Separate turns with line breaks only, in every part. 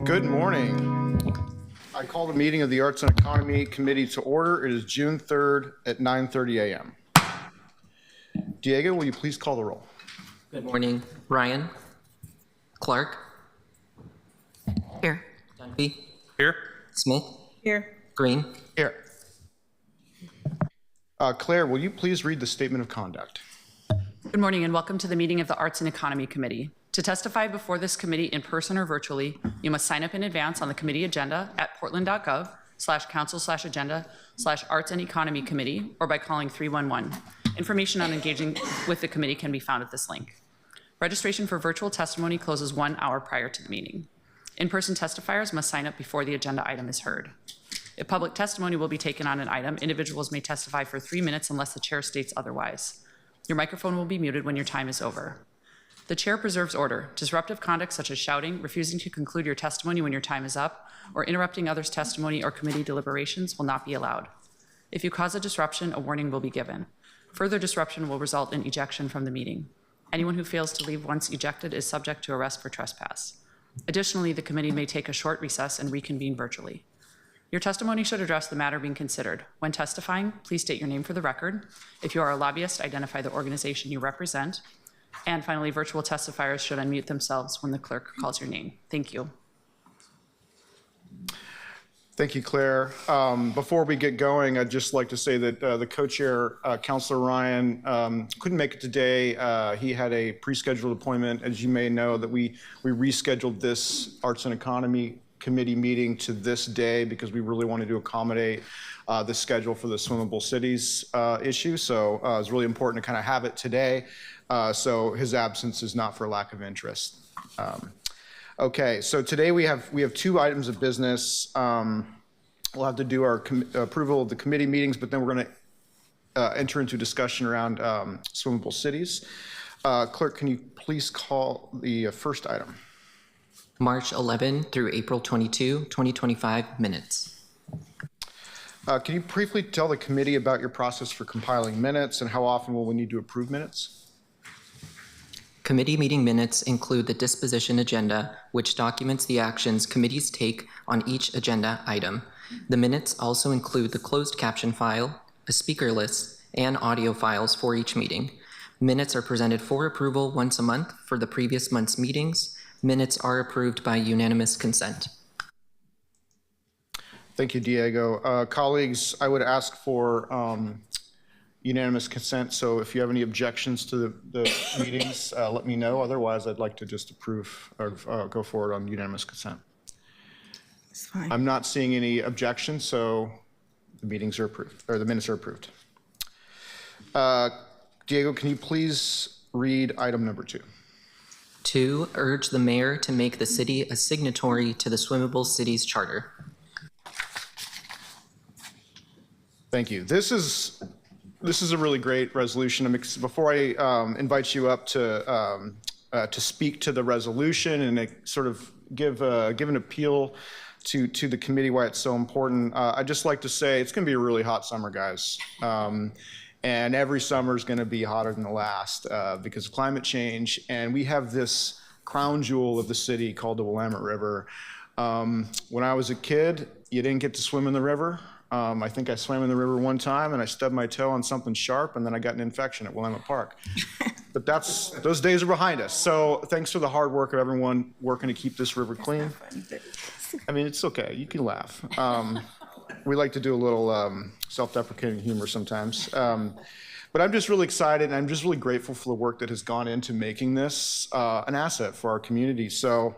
Good morning. I call the meeting of the Arts and Economy Committee to order. It is June 3rd at 9:30 a.m. Diego, will you please call the roll?
Good morning. Ryan? Clark?
Here.
Dunphy?
Here.
Smith?
Here.
Green?
Here. Claire, will you please read the statement of conduct?
Good morning and welcome to the meeting of the Arts and Economy Committee. To testify before this committee in person or virtually, you must sign up in advance on the committee agenda at portland.gov/council/agenda/arts and economy committee or by calling 311. Information on engaging with the committee can be found at this link. Registration for virtual testimony closes 1 hour prior to the meeting. In-person testifiers must sign up before the agenda item is heard. If public testimony will be taken on an item, individuals may testify for 3 minutes unless the chair states otherwise. Your microphone will be muted when your time is over. The chair preserves order. Disruptive conduct such as shouting, refusing to conclude your testimony when your time is up, or interrupting others' testimony or committee deliberations will not be allowed. If you cause a disruption, a warning will be given. Further disruption will result in ejection from the meeting. Anyone who fails to leave once ejected is subject to arrest for trespass. Additionally, the committee may take a short recess and reconvene virtually. Your testimony should address the matter being considered. When testifying, please state your name for the record. If you are a lobbyist, identify the organization you represent. And finally, virtual testifiers should unmute themselves when the clerk calls your name. Thank you.
Thank you, Claire. Before we get going, I'd just like to say that the co-chair, Councilor Ryan, couldn't make it today. He had a pre-scheduled appointment. As you may know, that we rescheduled this Arts and Economy Committee meeting to this day because we really wanted to accommodate the schedule for the Swimmable Cities issue. So it's really important to kind of have it today. So his absence is not for lack of interest. Okay, so today we have 2 items of business. We'll have to do our approval of the committee meetings, but then we're going to enter into discussion around Swimmable Cities. Clerk, can you please call the first item?
March 11 through April 22, 2025 minutes.
Can you briefly tell the committee about your process for compiling minutes and how often will we need to approve minutes?
Committee meeting minutes include the disposition agenda, which documents the actions committees take on each agenda item. The minutes also include the closed caption file, a speaker list, and audio files for each meeting. Minutes are presented for approval once a month for the previous month's meetings. Minutes are approved by unanimous consent.
Thank you, Diego. Colleagues, I would ask for unanimous consent. So if you have any objections to the meetings, let me know. Otherwise, I'd like to just approve or go forward on unanimous consent.
It's fine.
I'm not seeing any objections, so the meetings are approved, or the minutes are approved. Diego, can you please read item number 2?
2, urge the mayor to make the city a signatory to the Swimmable Cities Charter.
Thank you. This is a really great resolution. Before I invite you up to speak to the resolution and sort of give an appeal to the committee why it's so important, I'd just like to say it's going to be a really hot summer, guys. And every summer is going to be hotter than the last because of climate change. And we have this crown jewel of the city called the Willamette River. When I was a kid, you didn't get to swim in the river. I think I swam in the river one time and I stubbed my toe on something sharp and then I got an infection at Willamette Park. but those days are behind us. So thanks for the hard work of everyone working to keep this river clean. I mean, it's okay. You can laugh. We like to do a little self-deprecating humor sometimes. But I'm just really excited, and I'm just really grateful for the work that has gone into making this an asset for our community. So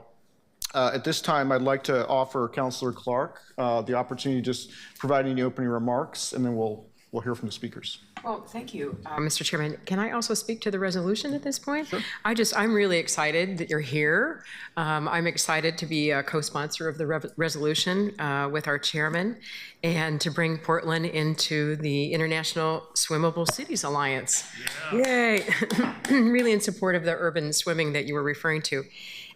at this time, I'd like to offer Councilor Clark the opportunity to just provide any opening remarks, and then we'll hear from the speakers.
Well, thank you, Mr. Chairman. Can I also speak to the resolution at this point?
Sure.
I'm really excited that you're here. I'm excited to be a co-sponsor of the resolution with our chairman and to bring Portland into the International Swimmable Cities Alliance. Yeah. Yay. Really in support of the urban swimming that you were referring to.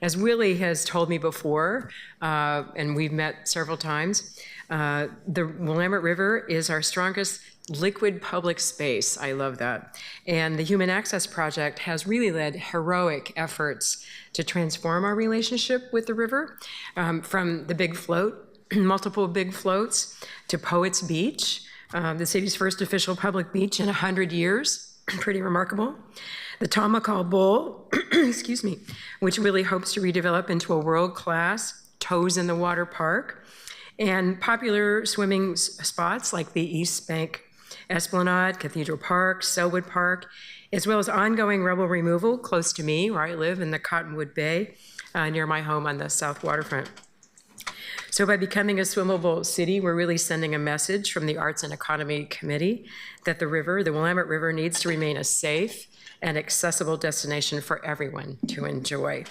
As Willie has told me before, and we've met several times, the Willamette River is our strongest liquid public space. I love that. And the Human Access Project has really led heroic efforts to transform our relationship with the river, from the big float, multiple big floats, to Poets Beach, the city's first official public beach in 100 years. Pretty remarkable. The Tomahawk Bowl, excuse me, which really hopes to redevelop into a world-class toes in the water park, and popular swimming spots like the East Bank Esplanade, Cathedral Park, Selwood Park, as well as ongoing rubble removal close to me, where I live in the Cottonwood Bay, near my home on the south waterfront. So by becoming a swimmable city, we're really sending a message from the Arts and Economy Committee that the Willamette River, needs to remain a safe and accessible destination for everyone to enjoy.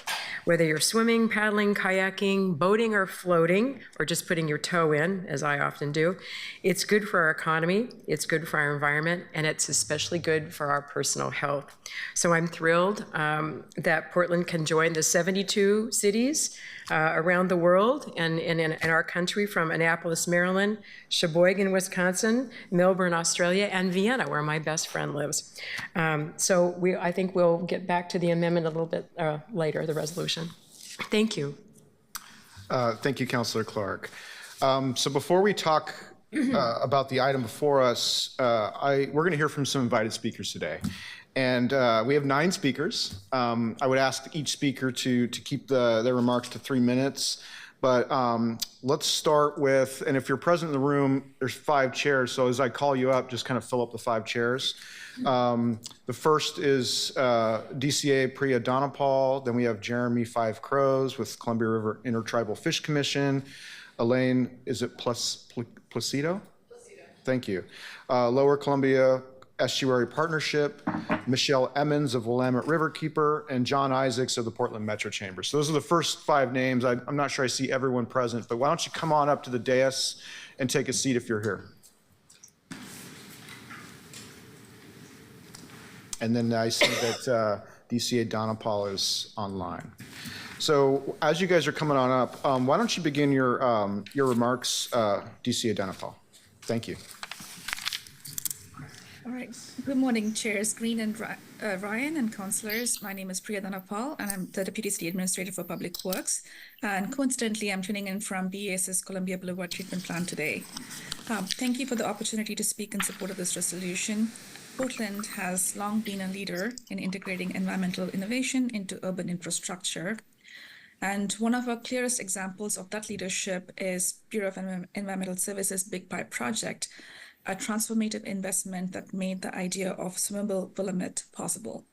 Whether you're swimming, paddling, kayaking, boating, or floating, or just putting your toe in, as I often do, it's good for our economy, it's good for our environment, and it's especially good for our personal health. So I'm thrilled that Portland can join the 72 cities around the world and in our country, from Annapolis, Maryland, Sheboygan, Wisconsin, Melbourne, Australia, and Vienna, where my best friend lives. So I think we'll get back to the amendment a little bit later, the resolution. Thank you.
Thank you, Councilor Clark. So before we talk about the item before us, we're going to hear from some invited speakers today. And we have 9 speakers. I would ask each speaker to keep their remarks to 3 minutes. But let's start with, and if you're present in the room, there's 5 chairs. So as I call you up, just kind of fill up the 5 chairs. The first is DCA Priya Donapal. Then we have Jeremy Five Crows with Columbia River Intertribal Fish Commission. Elaine, is it Placido? Placido. Thank you. Lower Columbia Estuary Partnership, Michelle Emmons of Willamette Riverkeeper, and John Isaacs of the Portland Metro Chamber. So those are the first 5 names. I'm not sure I see everyone present, but why don't you come on up to the dais and take a seat if you're here. And then I see that DCA Donapal is online. So as you guys are coming on up, why don't you begin your remarks, DCA Donapal? Thank you.
All right. Good morning, Chairs Green and Ryan and councillors. My name is Priya Dhanapal, and I'm the Deputy City Administrator for Public Works. And coincidentally, I'm tuning in from BAS's Columbia Boulevard Treatment Plant today. Thank you for the opportunity to speak in support of this resolution. Portland has long been a leader in integrating environmental innovation into urban infrastructure. And one of our clearest examples of that leadership is Bureau of Environmental Services Big Pipe Project, a transformative investment that made the idea of swimmable Willamette possible.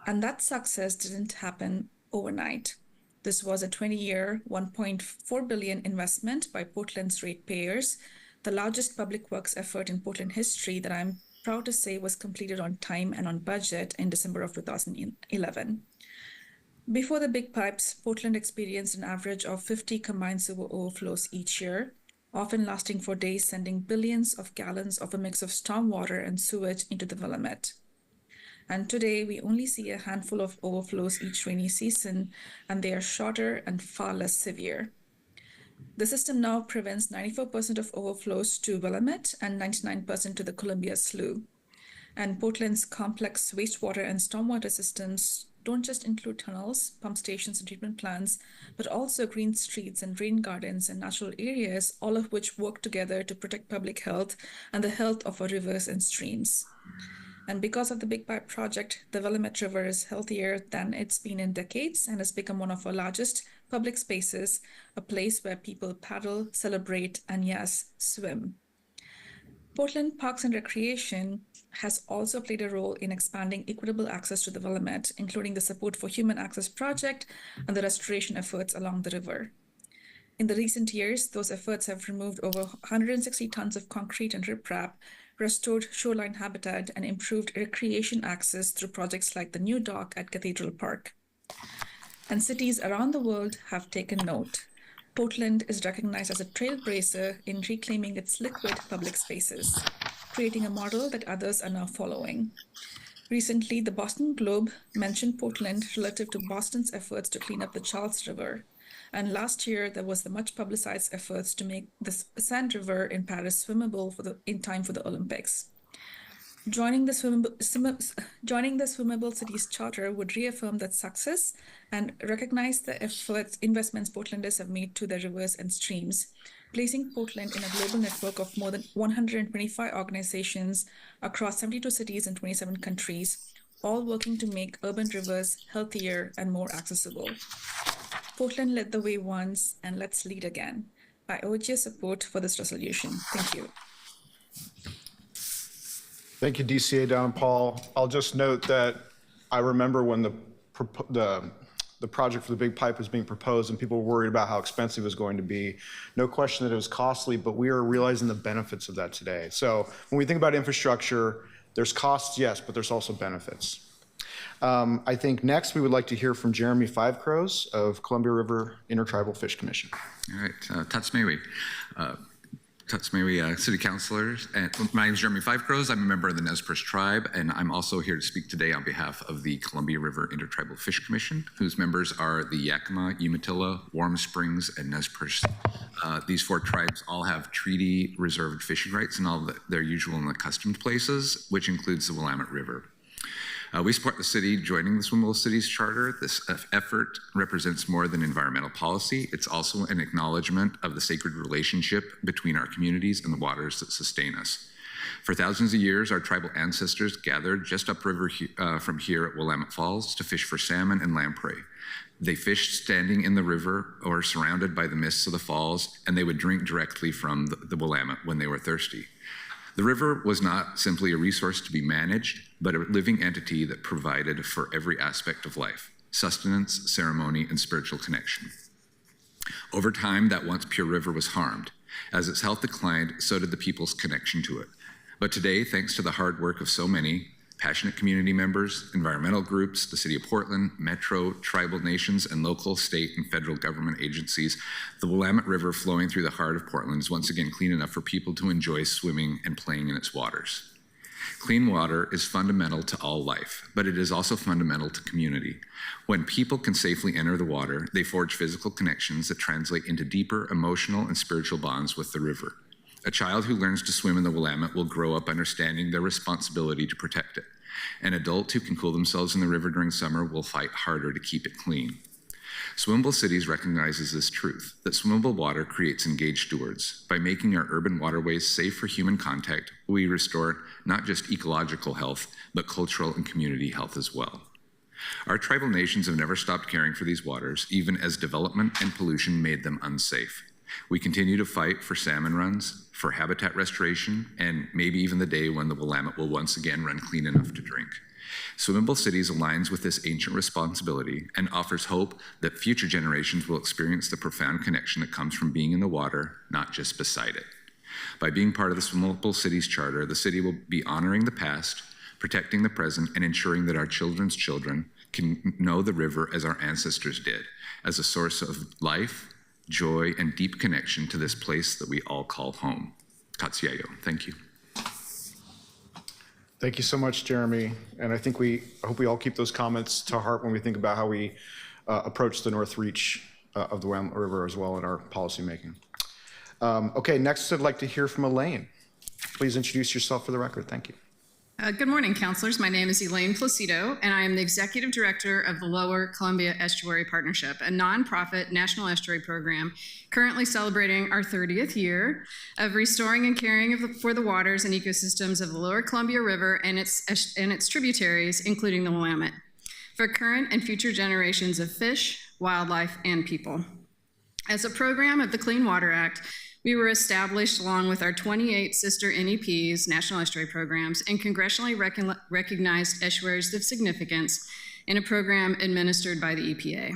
And that success didn't happen overnight. This was a 20-year, $1.4 billion investment by Portland's ratepayers, the largest public works effort in Portland history that I'm proud to say was completed on time and on budget in December of 2011. Before the big pipes, Portland experienced an average of 50 combined sewer overflows each year, often lasting for days, sending billions of gallons of a mix of stormwater and sewage into the Willamette. And today, we only see a handful of overflows each rainy season, and they are shorter and far less severe. The system now prevents 94% of overflows to Willamette and 99% to the Columbia Slough. And Portland's complex wastewater and stormwater systems don't just include tunnels, pump stations, and treatment plants, but also green streets and rain gardens and natural areas, all of which work together to protect public health and the health of our rivers and streams. And because of the Big Pipe project, the Willamette River is healthier than it's been in decades and has become one of our largest public spaces, a place where people paddle, celebrate, and yes, swim. Portland Parks and Recreation has also played a role in expanding equitable access to the Willamette, including the Support for Human Access project and the restoration efforts along the river. In the recent years, those efforts have removed over 160 tons of concrete and riprap, restored shoreline habitat, and improved recreation access through projects like the new dock at Cathedral Park. And cities around the world have taken note. Portland is recognized as a trailblazer in reclaiming its liquid public spaces, creating a model that others are now following. Recently, the Boston Globe mentioned Portland relative to Boston's efforts to clean up the Charles River. And last year, there was the much publicized efforts to make the Seine River in Paris swimmable in time for the Olympics. Joining the Swimmable Cities Charter would reaffirm that success and recognize the investments Portlanders have made to their rivers and streams, placing Portland in a global network of more than 125 organizations across 72 cities and 27 countries, all working to make urban rivers healthier and more accessible. Portland led the way once, and let's lead again. I urge your support for this resolution. Thank you.
Thank you, DCA Don Paul. I'll just note that I remember when the project for the Big Pipe was being proposed and people were worried about how expensive it was going to be. No question that it was costly, but we are realizing the benefits of that today. So when we think about infrastructure, there's costs, yes, but there's also benefits. I think next we would like to hear from Jeremy Fivecrows of Columbia River Intertribal Fish Commission.
All right, Tatsmewi. City Councilors. My name is Jeremy Fivecrows. I'm a member of the Nez Perce Tribe, and I'm also here to speak today on behalf of the Columbia River Intertribal Fish Commission, whose members are the Yakima, Umatilla, Warm Springs, and Nez Perce. These 4 tribes all have treaty-reserved fishing rights in all their usual and accustomed places, which includes the Willamette River. We support the city joining the Swimmable Cities Charter. This effort represents more than environmental policy. It's also an acknowledgement of the sacred relationship between our communities and the waters that sustain us. For thousands of years, our tribal ancestors gathered just upriver from here at Willamette Falls to fish for salmon and lamprey. They fished standing in the river or surrounded by the mists of the falls, and they would drink directly from the Willamette when they were thirsty. The river was not simply a resource to be managed, but a living entity that provided for every aspect of life: sustenance, ceremony, and spiritual connection. Over time, that once pure river was harmed. As its health declined, so did the people's connection to it. But today, thanks to the hard work of so many passionate community members, environmental groups, the City of Portland, Metro, tribal nations, and local, state, and federal government agencies, the Willamette River flowing through the heart of Portland is once again clean enough for people to enjoy swimming and playing in its waters. Clean water is fundamental to all life, but it is also fundamental to community. When people can safely enter the water, they forge physical connections that translate into deeper emotional and spiritual bonds with the river. A child who learns to swim in the Willamette will grow up understanding their responsibility to protect it. An adult who can cool themselves in the river during summer will fight harder to keep it clean. Swimmable Cities recognizes this truth, that swimmable water creates engaged stewards. By making our urban waterways safe for human contact, we restore not just ecological health, but cultural and community health as well. Our tribal nations have never stopped caring for these waters, even as development and pollution made them unsafe. We continue to fight for salmon runs, for habitat restoration, and maybe even the day when the Willamette will once again run clean enough to drink. Swimmable Cities aligns with this ancient responsibility and offers hope that future generations will experience the profound connection that comes from being in the water, not just beside it. By being part of the Swimmable Cities Charter, the city will be honoring the past, protecting the present, and ensuring that our children's children can know the river as our ancestors did, as a source of life, joy, and deep connection to this place that we all call home. Tatsiayo. Thank you.
Thank you so much, Jeremy. And I hope we all keep those comments to heart when we think about how we approach the North Reach of the Willamette River as well in our policymaking. Okay, next I'd like to hear from Elaine. Please introduce yourself for the record. Thank you.
Good morning, councilors. My name is Elaine Placido, and I am the executive director of the Lower Columbia Estuary Partnership, a nonprofit national estuary program currently celebrating our 30th year of restoring and caring for the waters and ecosystems of the Lower Columbia River and its tributaries, including the Willamette, for current and future generations of fish, wildlife, and people. As a program of the Clean Water Act, we were established along with our 28 sister NEPs, National Estuary Programs, and congressionally recognized estuaries of significance in a program administered by the EPA.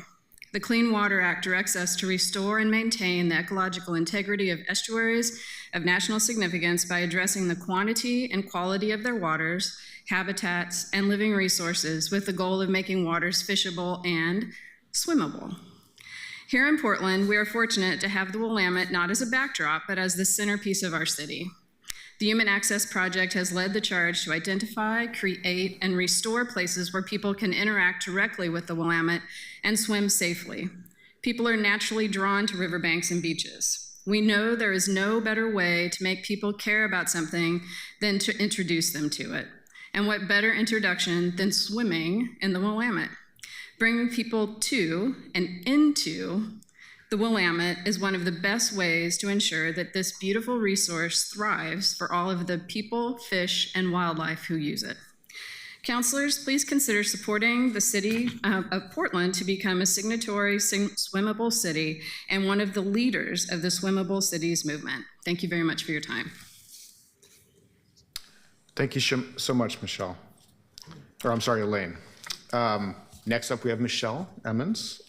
The Clean Water Act directs us to restore and maintain the ecological integrity of estuaries of national significance by addressing the quantity and quality of their waters, habitats, and living resources with the goal of making waters fishable and swimmable. Here in Portland, we are fortunate to have the Willamette not as a backdrop, but as the centerpiece of our city. The Human Access Project has led the charge to identify, create, and restore places where people can interact directly with the Willamette and swim safely. People are naturally drawn to riverbanks and beaches. We know there is no better way to make people care about something than to introduce them to it. And what better introduction than swimming in the Willamette? Bringing people to and into the Willamette is one of the best ways to ensure that this beautiful resource thrives for all of the people, fish, and wildlife who use it. Councilors, please consider supporting the city of Portland to become a signatory swimmable city and one of the leaders of the Swimmable Cities movement. Thank you very much for your time.
Thank you so much, Michelle. Or I'm sorry, Elaine. Next up, we have Michelle Emmons.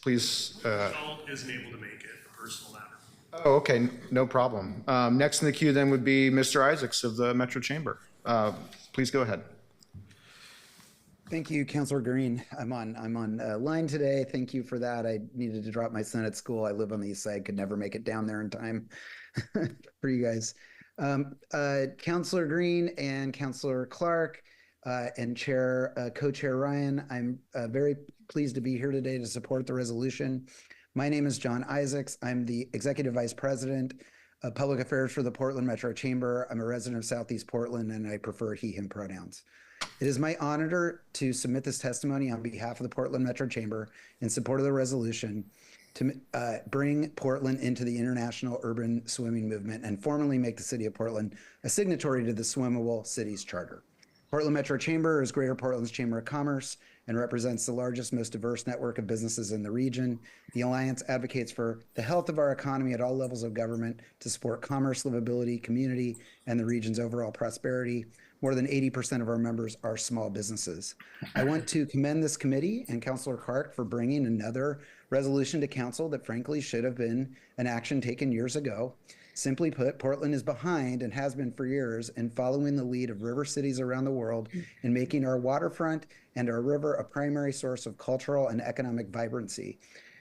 Please.
Michelle isn't able to make it, a personal matter.
Oh, okay, no problem. Next in the queue then would be Mr. Isaacs of the Metro Chamber. Please go ahead.
Thank you, Councilor Green. I'm on line today. Thank you for that. I needed to drop my son at school. I live on the east side, could never make it down there in time for you guys. Councilor Green and Councilor Clark, and Co-Chair Ryan, I'm very pleased to be here today to support the resolution. My name is John Isaacs. I'm the Executive Vice President of Public Affairs for the Portland Metro Chamber. I'm a resident of Southeast Portland, and I prefer he, him pronouns. It is my honor to submit this testimony on behalf of the Portland Metro Chamber in support of the resolution to bring Portland into the international urban swimming movement and formally make the city of Portland a signatory to the Swimmable Cities Charter. Portland Metro Chamber is Greater Portland's Chamber of Commerce and represents the largest, most diverse network of businesses in the region. The Alliance advocates for the health of our economy at all levels of government to support commerce, livability, community, and the region's overall prosperity. More than 80% of our members are small businesses. I want to commend this committee and Councilor Clark for bringing another resolution to council that frankly should have been an action taken years ago. Simply put, Portland is behind and has been for years in following the lead of river cities around the world in making our waterfront and our river a primary source of cultural and economic vibrancy.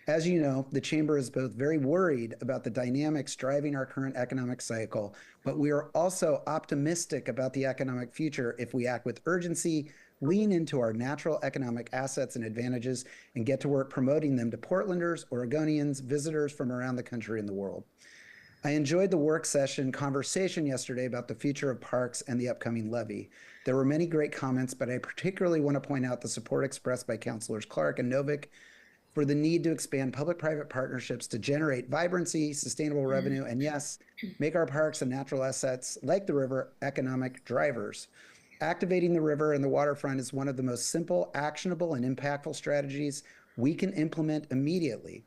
As you know, the Chamber is both very worried about the dynamics driving our current economic cycle, but we are also optimistic about the economic future if we act with urgency, lean into our natural economic assets and advantages, and get to work promoting them to Portlanders, Oregonians, visitors from around the country and the world. I enjoyed the work session conversation yesterday about the future of parks and the upcoming levy. There were many great comments, but I particularly want to point out the support expressed by Councilors Clark and Novick for the need to expand public-private partnerships to generate vibrancy, sustainable revenue, and yes, make our parks and natural assets like the river economic drivers. Activating the river and the waterfront is one of the most simple, actionable, and impactful strategies we can implement immediately.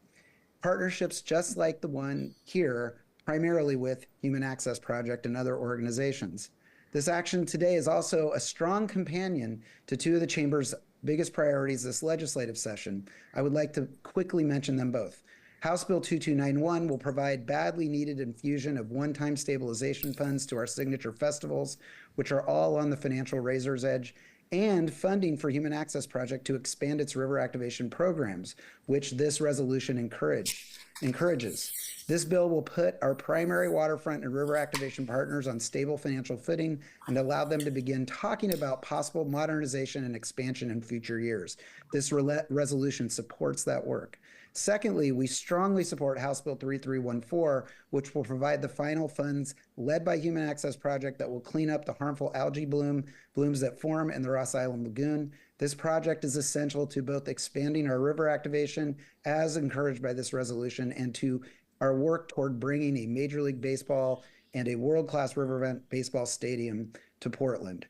Partnerships just like the one here, primarily with Human Access Project and other organizations. This action today is also a strong companion to two of the Chamber's biggest priorities this legislative session. I would like to quickly mention them both. House Bill 2291 will provide badly needed infusion of one-time stabilization funds to our signature festivals, which are all on the financial razor's edge, and funding for Human Access Project to expand its river activation programs, which this resolution encouraged. encourages. This bill will put our primary waterfront and river activation partners on stable financial footing and allow them to begin talking about possible modernization and expansion in future years. This resolution supports that work. Secondly, we strongly support House Bill 3314, which will provide the final funds led by Human Access Project that will clean up the harmful algae blooms that form in the Ross Island Lagoon. This project is essential to both expanding our river activation, as encouraged by this resolution, and to our work toward bringing a Major League Baseball and a world-class riverfront baseball stadium to Portland.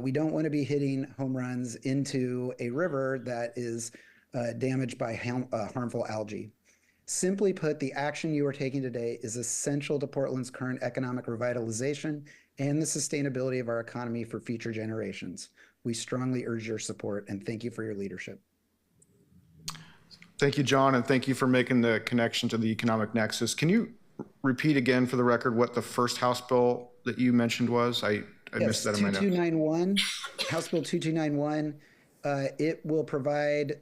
We don't want to be hitting home runs into a river that is damaged by harmful algae. Simply put, the action you are taking today is essential to Portland's current economic revitalization and the sustainability of our economy for future generations. We strongly urge your support and thank you for your leadership.
Thank you, John, and thank you for making the connection to the economic nexus. Can you repeat again for the record what the first House bill that you mentioned was? I missed that in my notes.
2291, House Bill 2291. It will provide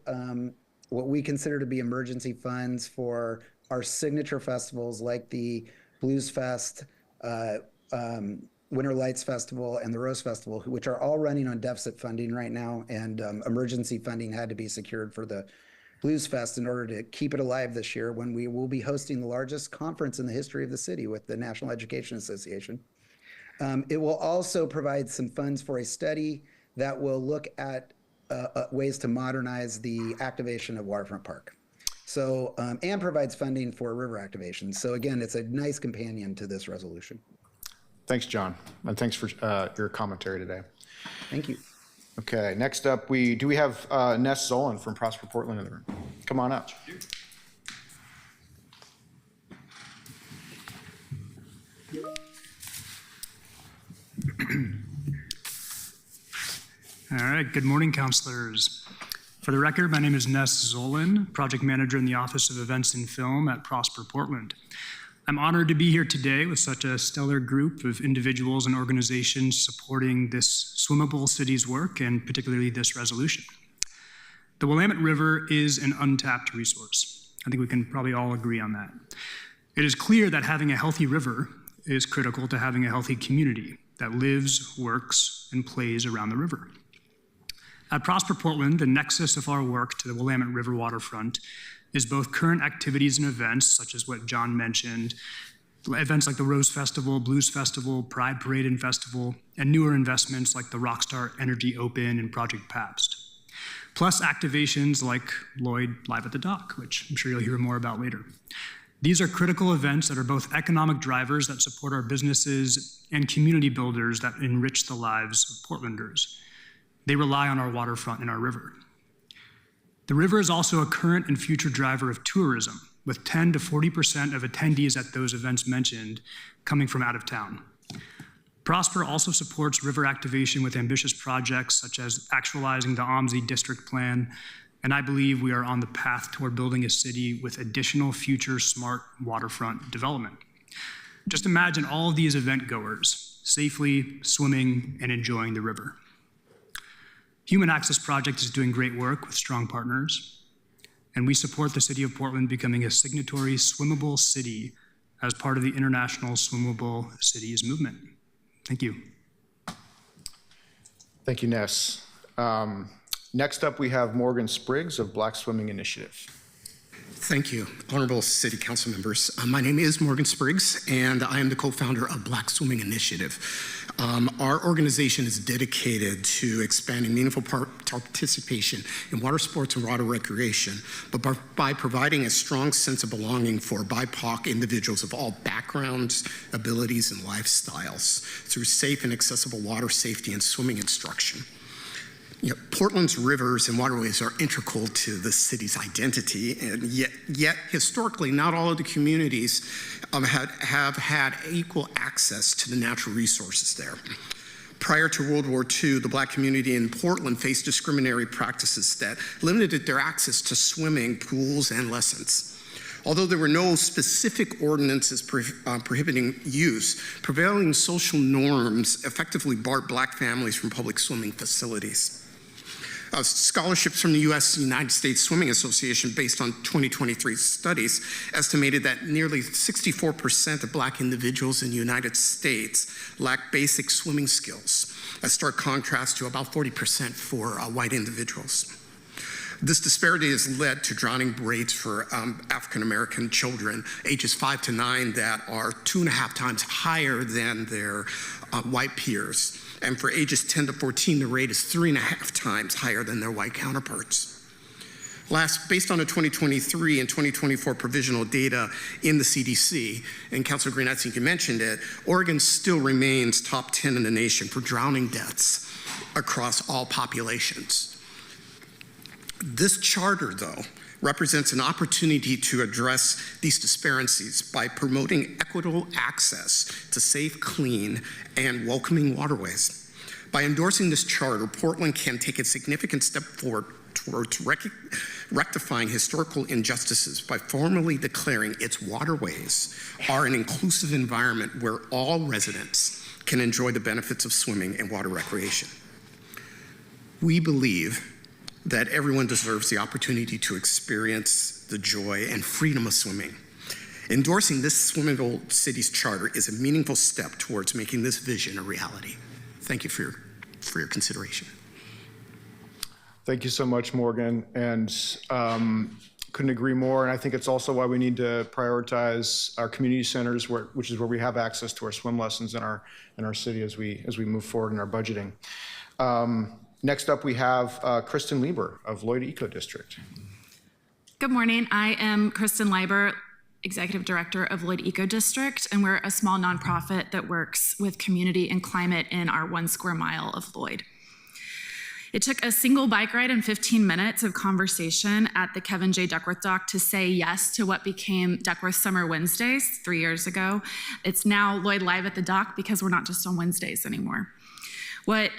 what we consider to be emergency funds for our signature festivals like the Blues Fest, Winter Lights Festival, and the Rose Festival, which are all running on deficit funding right now, and emergency funding had to be secured for the Blues Fest in order to keep it alive this year, when we will be hosting the largest conference in the history of the city with the National Education Association. It will also provide some funds for a study that will look at ways to modernize the activation of Waterfront Park. So, and provides funding for river activation. So again, it's a nice companion to this resolution.
Thanks, John, and thanks for your commentary today.
Thank you.
Okay, next up, do we have Ness Zolan from Prosper Portland in the room? Come on up.
All right, good morning, councilors. For the record, my name is Ness Zolan, project manager in the Office of Events and Film at Prosper Portland. I'm honored to be here today with such a stellar group of individuals and organizations supporting this swimmable city's work, and particularly this resolution. The Willamette River is an untapped resource. I think we can probably all agree on that. It is clear that having a healthy river is critical to having a healthy community that lives, works, and plays around the river. At Prosper Portland, the nexus of our work to the Willamette River waterfront is both current activities and events, such as what John mentioned, events like the Rose Festival, Blues Festival, Pride Parade and Festival, and newer investments like the Rockstar Energy Open and Project Pabst. Plus activations like Lloyd Live at the Dock, which I'm sure you'll hear more about later. These are critical events that are both economic drivers that support our businesses and community builders that enrich the lives of Portlanders. They rely on our waterfront and our river. The river is also a current and future driver of tourism, with 10 to 40% of attendees at those events mentioned coming from out of town. Prosper also supports river activation with ambitious projects such as actualizing the OMSI district plan, and I believe we are on the path toward building a city with additional future smart waterfront development. Just imagine all of these event goers safely swimming and enjoying the river. Human Access Project is doing great work with strong partners, and we support the City of Portland becoming a signatory swimmable city as part of the International Swimmable Cities movement. Thank you.
Thank you, Ness. Next up, we have Morgan Spriggs of Black Swimming Initiative.
Thank you, honorable city council members. My name is Morgan Spriggs, and I am the co-founder of Black Swimming Initiative. Our organization is dedicated to expanding meaningful participation in water sports and water recreation, but by providing a strong sense of belonging for BIPOC individuals of all backgrounds, abilities, and lifestyles through safe and accessible water safety and swimming instruction. You know, Portland's rivers and waterways are integral to the city's identity, and yet historically, not all of the communities have had equal access to the natural resources there. Prior to World War II, the Black community in Portland faced discriminatory practices that limited their access to swimming pools and lessons. Although there were no specific ordinances prohibiting use, prevailing social norms effectively barred Black families from public swimming facilities. Scholarships from the U.S. United States Swimming Association, based on 2023 studies, estimated that nearly 64% of Black individuals in the United States lack basic swimming skills, a stark contrast to about 40% for white individuals. This disparity has led to drowning rates for African American children ages 5 to 9 that are 2.5 times higher than their white peers. And for ages 10 to 14, the rate is 3.5 times higher than their white counterparts. Last, based on the 2023 and 2024 provisional data in the CDC, and Councilor Green, I think you mentioned it, Oregon still remains top 10 in the nation for drowning deaths across all populations. This charter, though, represents an opportunity to address these disparities by promoting equitable access to safe, clean, and welcoming waterways. By endorsing this charter, Portland can take a significant step forward towards rectifying historical injustices by formally declaring its waterways are an inclusive environment where all residents can enjoy the benefits of swimming and water recreation. We believe that everyone deserves the opportunity to experience the joy and freedom of swimming. Endorsing this Swimmable Cities Charter is a meaningful step towards making this vision a reality. Thank you for your consideration.
Thank you so much, Morgan, and couldn't agree more. And I think it's also why we need to prioritize our community centers, which is where we have access to our swim lessons in our city as we move forward in our budgeting. Next up, we have Kristen Lieber of Lloyd Eco District.
Good morning. I am Kristen Lieber, Executive Director of Lloyd Eco District, and we're a small nonprofit that works with community and climate in our 1 square mile of Lloyd. It took a single bike ride and 15 minutes of conversation at the Kevin J. Duckworth Dock to say yes to what became Duckworth Summer Wednesdays 3 years ago. It's now Lloyd Live at the Dock because we're not just on Wednesdays anymore. What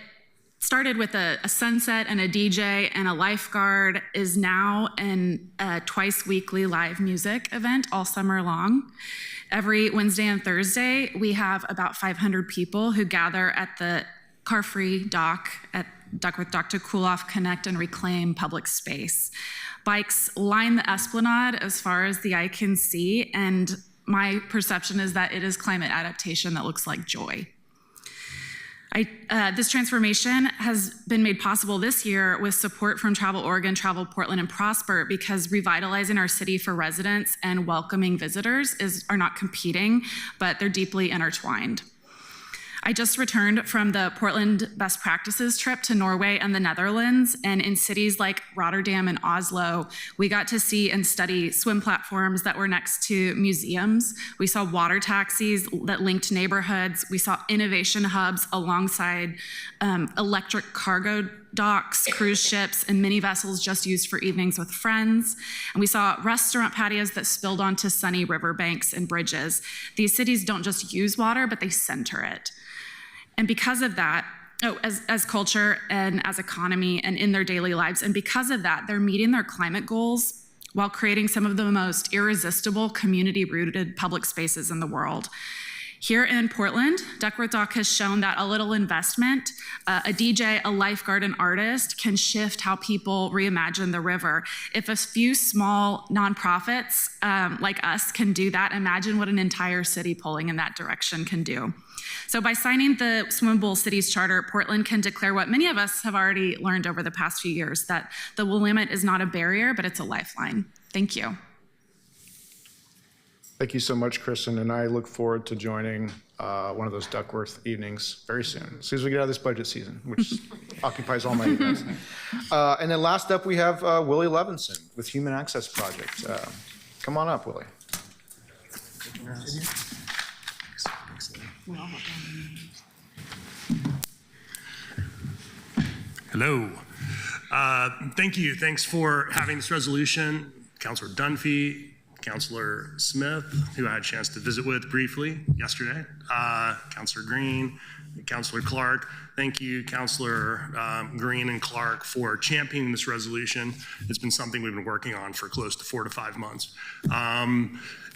started with a sunset and a DJ and a lifeguard is now a twice weekly live music event all summer long. Every Wednesday and Thursday, we have about 500 people who gather at the car-free dock at Duckworth Dock to cool off, connect, and reclaim public space. Bikes line the Esplanade as far as the eye can see, and my perception is that it is climate adaptation that looks like joy. This transformation has been made possible this year with support from Travel Oregon, Travel Portland, and Prosper, because revitalizing our city for residents and welcoming visitors are not competing, but they're deeply intertwined. I just returned from the Portland Best Practices trip to Norway and the Netherlands, and in cities like Rotterdam and Oslo, we got to see and study swim platforms that were next to museums. We saw water taxis that linked neighborhoods. We saw innovation hubs alongside electric cargo docks, cruise ships, and mini vessels just used for evenings with friends. And we saw restaurant patios that spilled onto sunny riverbanks and bridges. These cities don't just use water, but they center it. And because of that, as culture and as economy and in their daily lives, and because of that, they're meeting their climate goals while creating some of the most irresistible community-rooted public spaces in the world. Here in Portland, Duckworth Dock has shown that a little investment, a DJ, a lifeguard, an artist can shift how people reimagine the river. If a few small nonprofits like us can do that, imagine what an entire city pulling in that direction can do. So by signing the Swimmable Cities Charter, Portland can declare what many of us have already learned over the past few years, that the Willamette is not a barrier, but it's a lifeline. Thank you.
Thank you so much, Kristen, and I look forward to joining one of those Duckworth evenings very soon, as soon as we get out of this budget season, which occupies all my evenings. And then last up, we have Willie Levinson with Human Access Project. Come on up, Willie.
Hello. Thank you. Thanks for having this resolution. Councilor Dunphy, Councilor Smith, who I had a chance to visit with briefly yesterday, Councilor Green, Councilor Clark. Thank you, Councilor Green and Clark, for championing this resolution. It's been something we've been working on for close to 4 to 5 months.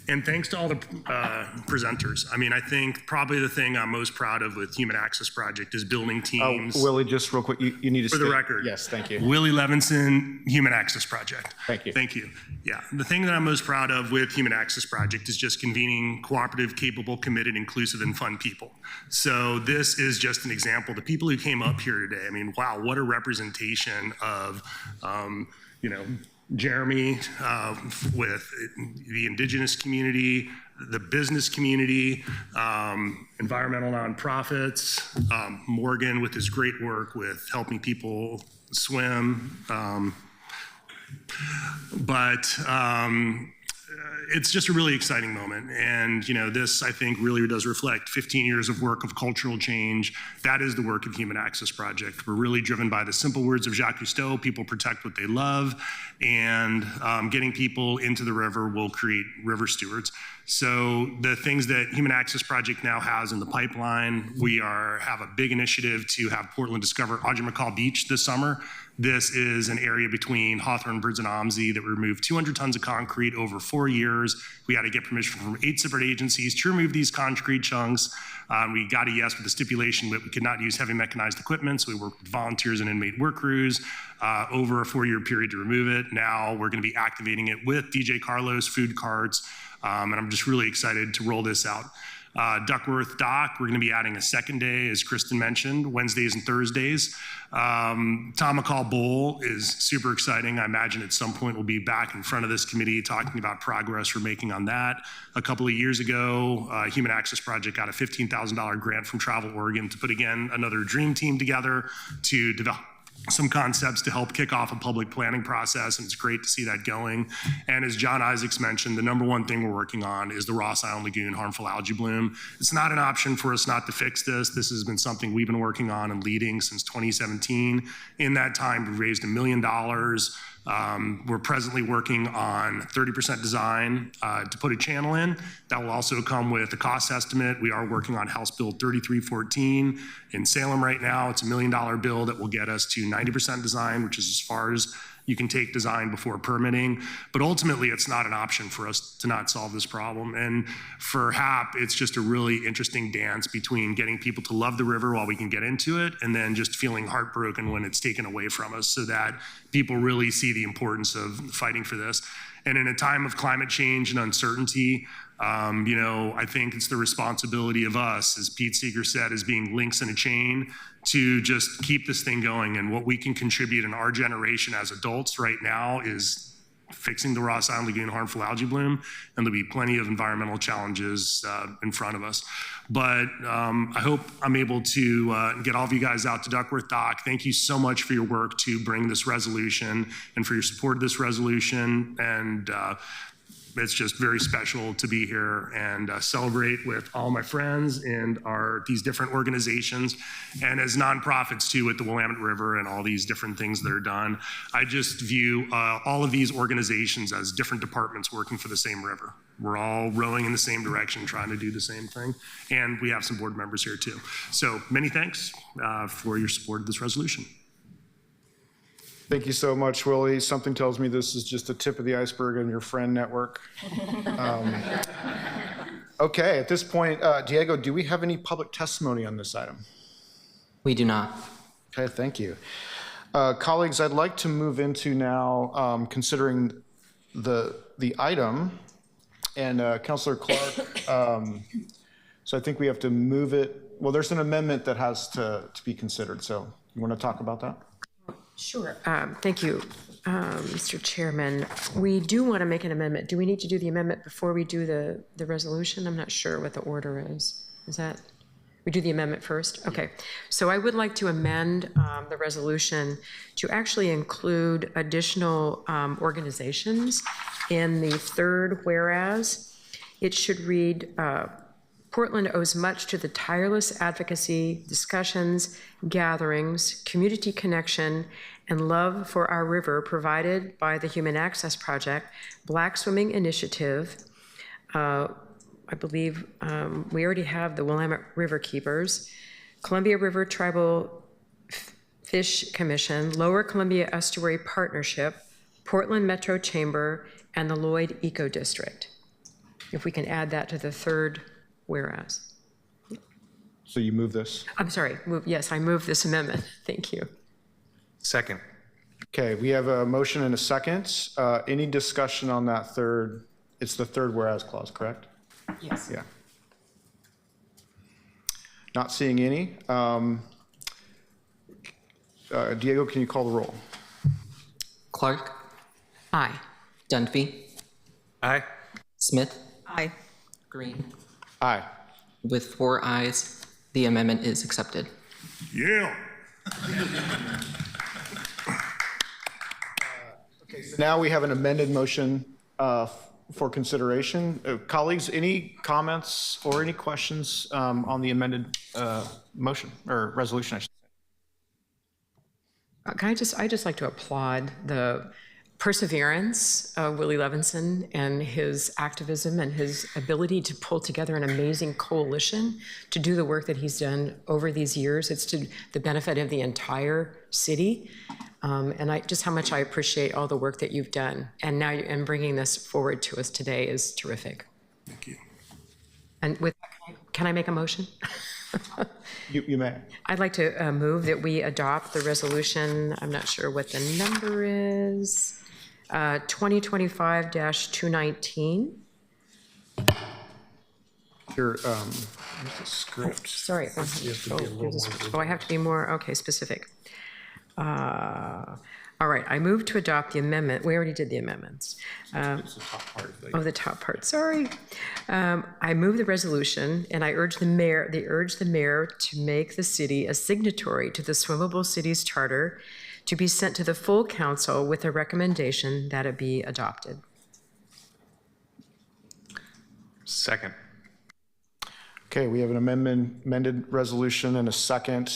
And thanks to all the presenters. I mean, I think probably the thing I'm most proud of with Human Access Project is building teams.
Willie, just real quick, you need to
For the record.
Yes, thank you.
Willie Levinson, Human Access Project.
Thank you.
Thank you. Yeah, the thing that I'm most proud of with Human Access Project is just convening cooperative, capable, committed, inclusive, and fun people. So this is just an example. The people who came up here today, I mean, wow, what a representation of, you know, Jeremy with the indigenous community, the business community, environmental nonprofits, Morgan with his great work with helping people swim. It's just a really exciting moment. And, you know, this, I think, really does reflect 15 years of work of cultural change. That is the work of Human Access Project. We're really driven by the simple words of Jacques Cousteau, people protect what they love, and getting people into the river will create river stewards. So the things that Human Access Project now has in the pipeline, we have a big initiative to have Portland discover Audrey McCall Beach this summer. This is an area between Hawthorne, Birds, and OMSI that removed 200 tons of concrete over 4 years. We had to get permission from 8 separate agencies to remove these concrete chunks. We got a yes with the stipulation that we could not use heavy mechanized equipment, so we worked with volunteers and inmate work crews over a 4-year period to remove it. Now we're going to be activating it with DJ Carlos, food carts, and I'm just really excited to roll this out. Duckworth Dock, we're going to be adding a second day, as Kristen mentioned, Wednesdays and Thursdays. Tom McCall Bowl is super exciting. I imagine at some point we'll be back in front of this committee talking about progress we're making on that. A couple of years ago, Human Access Project got a $15,000 grant from Travel Oregon to put, again, another dream team together to develop some concepts to help kick off a public planning process, and it's great to see that going. And as John Isaacs mentioned, the number one thing we're working on is the Ross Island Lagoon harmful algae bloom. It's not an option for us not to fix this. This has been something we've been working on and leading since 2017. In that time, we raised $1 million. We're presently working on 30% design to put a channel in. That will also come with a cost estimate. We are working on House Bill 3314 in Salem right now. It's $1 million bill that will get us to 90% design, which is as far as you can take design before permitting. But ultimately, it's not an option for us to not solve this problem. And for HAP, it's just a really interesting dance between getting people to love the river while we can get into it, and then just feeling heartbroken when it's taken away from us, so that people really see the importance of fighting for this. And in a time of climate change and uncertainty, you know, I think it's the responsibility of us, as Pete Seeger said, as being links in a chain, to just keep this thing going. And what we can contribute in our generation as adults right now is fixing the Ross Island Lagoon harmful algae bloom, and there'll be plenty of environmental challenges in front of us. But I hope I'm able to get all of you guys out to Duckworth Dock. Thank you so much for your work to bring this resolution and for your support of this resolution. And it's just very special to be here and celebrate with all my friends and these different organizations, and as nonprofits too, with the Willamette River and all these different things that are done. I just view all of these organizations as different departments working for the same river. We're all rowing in the same direction, trying to do the same thing. And we have some board members here too. So many thanks for your support of this resolution.
Thank you so much, Willie. Something tells me this is just the tip of the iceberg on your friend network. Okay, at this point, Diego, do we have any public testimony on this item?
We do not.
Okay, thank you. Colleagues, I'd like to move into now considering the item. And Councilor Clark, so I think we have to move it. Well, there's an amendment that has to be considered. So you want to talk about that?
Sure. Thank you, Mr. Chairman. We do want to make an amendment. Do we need to do the amendment before we do the resolution? I'm not sure what the order is. Is that, we do the amendment first? Okay. So I would like to amend the resolution to actually include additional organizations in the third whereas. It should read, Portland owes much to the tireless advocacy, discussions, gatherings, community connection, and love for our river provided by the Human Access Project, Black Swimming Initiative. I believe we already have the Willamette River Keepers, Columbia River Tribal Fish Commission, Lower Columbia Estuary Partnership, Portland Metro Chamber, and the Lloyd Eco District. If we can add that to the third whereas.
So you move this?
I'm sorry, yes, I move this amendment. Thank you.
Second.
Okay, we have a motion and a second. Any discussion on that third? It's the third whereas clause, correct?
Yes.
Yeah. Not seeing any. Diego, can you call the roll?
Clark,
Aye.
Dunphy,
Aye.
Smith,
Aye.
Green.
Aye.
With 4 ayes, the amendment is accepted.
Yeah.
Okay, so now we have an amended motion for consideration. Colleagues, any comments or any questions on the amended motion or resolution, I should say?
I just like to applaud the perseverance of Willie Levinson and his activism and his ability to pull together an amazing coalition to do the work that he's done over these years. It's to the benefit of the entire city. And just how much I appreciate all the work that you've done. And now and bringing this forward to us today is terrific.
Thank you.
And with, can I make a motion?
You may.
I'd like to move that we adopt the resolution. I'm not sure what the number is. 2025-219.
Your where's the script?
Sorry. I have to be more, okay, specific. All right, I move to adopt the amendment. We already did the amendments.
It's the top part.
Oh, the top part, sorry. I move the resolution, and I urge the mayor to make the city a signatory to the Swimmable Cities Charter to be sent to the full council with a recommendation that it be adopted.
Second.
Okay, we have an amended resolution and a second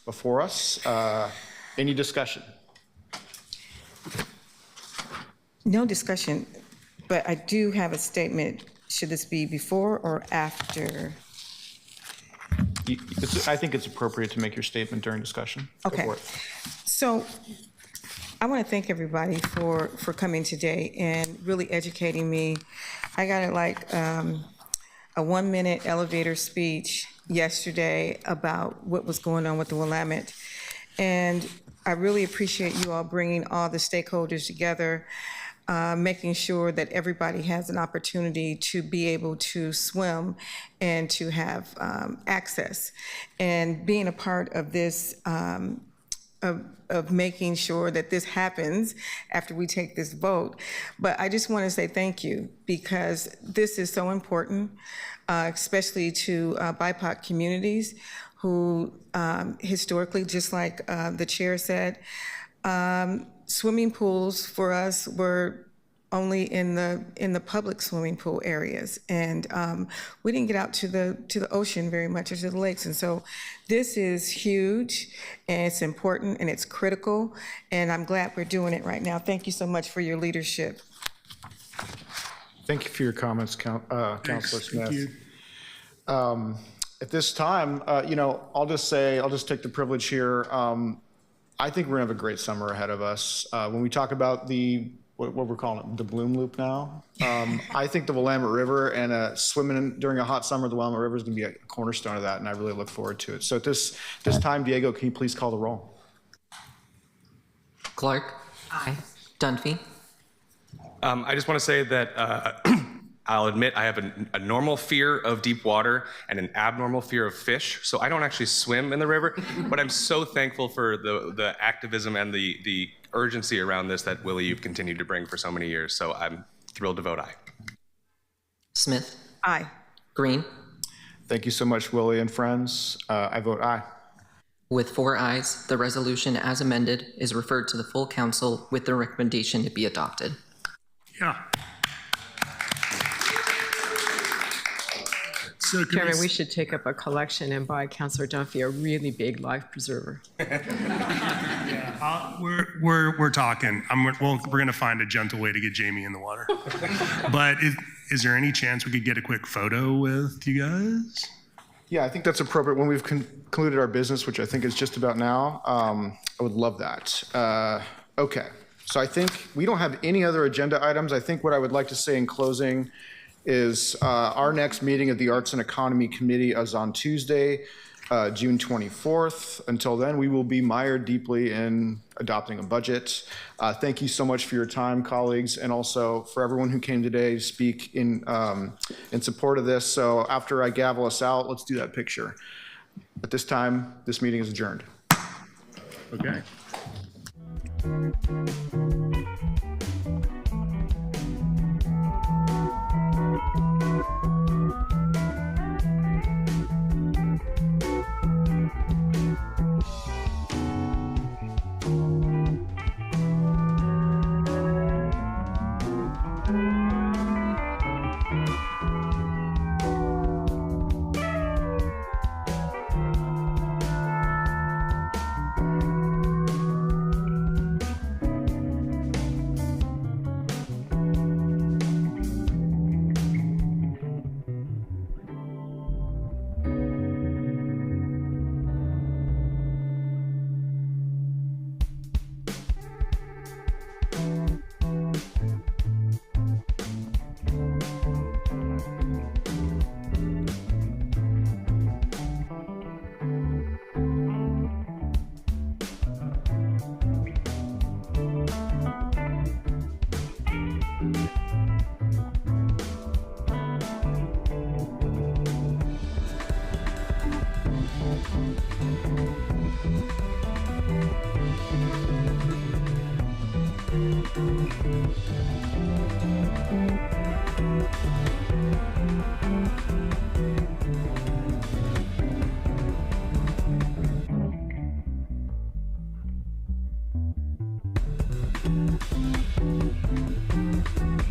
before us. Any discussion?
No discussion, but I do have a statement. Should this be before or after?
I think it's appropriate to make your statement during discussion. Go
Okay.
for it.
So I want to thank everybody for coming today and really educating me. I got a 1-minute elevator speech yesterday about what was going on with the Willamette. And I really appreciate you all bringing all the stakeholders together, making sure that everybody has an opportunity to be able to swim and to have access. And being a part of this, of making sure that this happens after we take this vote. But I just want to say thank you, because this is so important, especially to BIPOC communities who historically, just like the chair said, swimming pools for us were only in the public swimming pool areas, and we didn't get out to the ocean very much, or to the lakes. And so this is huge, and it's important, and it's critical, and I'm glad we're doing it right now. Thank you so much for your leadership.
Thank you for your comments, Councilor Smith.
Thank you.
At this time, I'll just take the privilege here. I think we're gonna have a great summer ahead of us. When we talk about what we're calling it, the Bloom Loop now, I think the Willamette River and swimming during a hot summer, the Willamette River is gonna be a cornerstone of that, and I really look forward to it. So at this time, Diego, can you please call the roll?
Clark. Aye. Dunphy.
I just want to say that I'll admit I have a normal fear of deep water and an abnormal fear of fish, so I don't actually swim in the river, but I'm so thankful for the activism and the urgency around this that, Willie, you've continued to bring for so many years, so I'm thrilled to vote aye.
Smith.
Aye.
Green.
Thank you so much, Willie and friends. I vote aye.
With 4 ayes, the resolution as amended is referred to the full council with the recommendation to be adopted.
Yeah. So
Chairman, we should take up a collection and buy Councilor Dunphy a really big life preserver.
We're talking. We're going to find a gentle way to get Jamie in the water. But is there any chance we could get a quick photo with you guys?
Yeah, I think that's appropriate. When we've concluded our business, which I think is just about now, I would love that. Okay, so I think we don't have any other agenda items. I think what I would like to say in closing is our next meeting of the Arts and Economy Committee is on Tuesday, June 24th. Until then, we will be mired deeply in adopting a budget. Thank you so much for your time, colleagues, and also for everyone who came today to speak in support of this. So after I gavel us out, let's do that picture. At this time, this meeting is adjourned.
Okay.